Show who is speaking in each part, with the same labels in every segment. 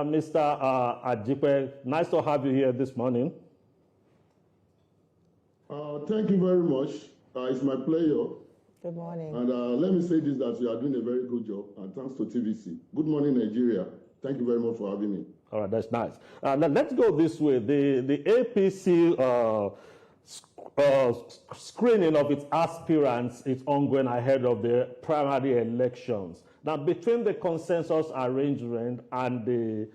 Speaker 1: Mr. Ajipe, nice to have you here this morning.
Speaker 2: Thank you very much. It's my pleasure.
Speaker 3: Good morning.
Speaker 2: And let me say this, that you are doing a very good job, and thanks to TVC. Good morning, Nigeria. Thank you very much for having me.
Speaker 1: All right, that's nice. Let's go this way. The APC screening of its aspirants is ongoing ahead of the primary elections. Now, between the consensus arrangement and the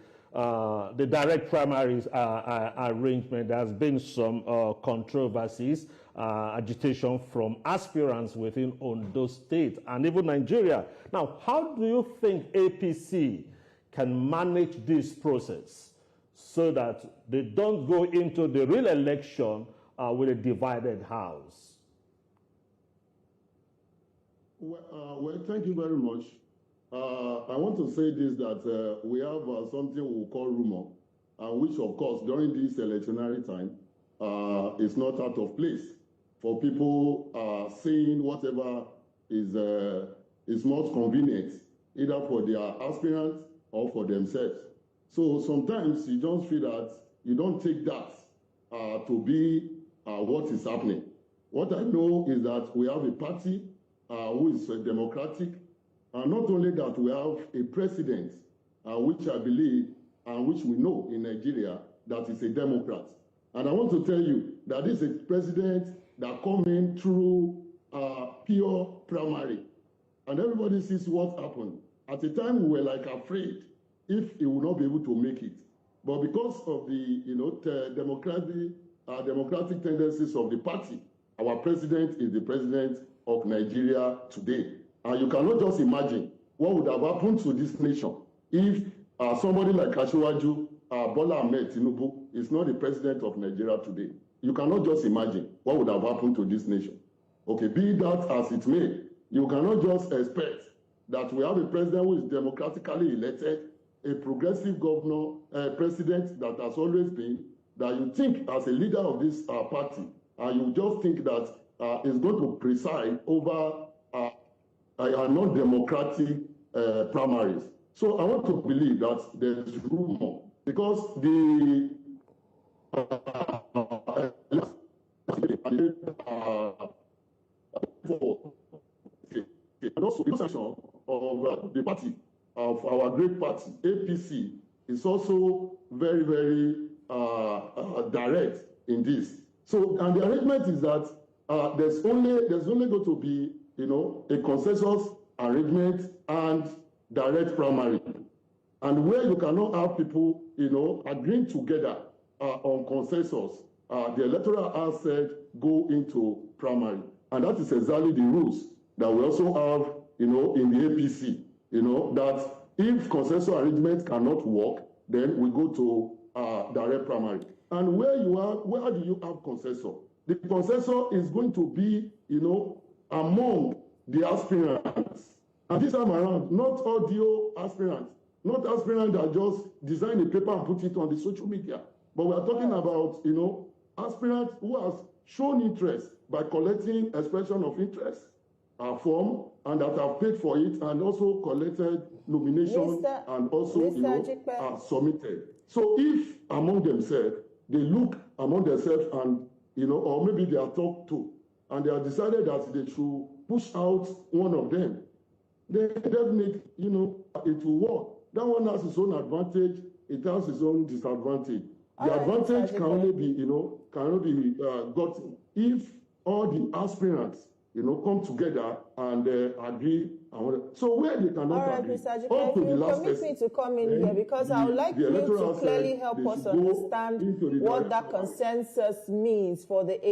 Speaker 1: direct primaries arrangement, there has been some controversies, agitation from aspirants within Ondo State and even Nigeria. Now, how do you think APC can manage this process so that they don't go into the real election with a divided house?
Speaker 2: Well, thank you very much. I want to say this, that we have something we call rumor, which of course during this electionary time is not out of place for people saying whatever is most convenient, either for their aspirants or for themselves. So sometimes you don't feel that, you don't take that to be what is happening. What I know is that we have a party who is democratic. Not only that, we have a president, which I believe and which we know in Nigeria, that is a Democrat. And I want to tell you that this is a president that comes in through pure primary. And everybody sees what happened. At the time, we were like afraid if he would not be able to make it. But because of the democratic tendencies of the party, our president is the president of Nigeria today. And you cannot just imagine what would have happened to this nation if somebody like Asiwaju Bola Ahmed Tinubu is not the president of Nigeria today. You cannot just imagine what would have happened to this nation. Okay, be that as it may, you cannot just expect that we have a president who is democratically elected, a progressive governor, president that has always been, that you think as a leader of this party, and you just think that is going to preside over are non-democratic primaries. So I want to believe that there's rumor, because the and also the section of the party, of our great party, APC, is also very, very direct in this. So, and the arrangement is that there's only going to be, a consensus arrangement and direct primary. And where you cannot have people, agreeing together on consensus, the electoral house said go into primary. And that is exactly the rules that we also have, in the APC, that if consensus arrangement cannot work, then we go to direct primary. And where do you have consensus? The consensus is going to be, among the aspirants. And this time around, not audio aspirants, not aspirants that just design a paper and put it on the social media. But we are talking about, aspirants who have shown interest by collecting expression of interest form, and that have paid for it and also collected nomination and also submitted. So if among themselves, they look among themselves and, or maybe they are talked to, and they have decided that they should push out one of them, then definitely, it will work. That one has its own advantage, it has its own disadvantage. The advantage can only be, gotten if all the aspirants, come together and agree. So where they cannot agree,
Speaker 3: Mr. Ajipe, if you permit me to come in here, because I would like you to clearly help us understand what that consensus means for the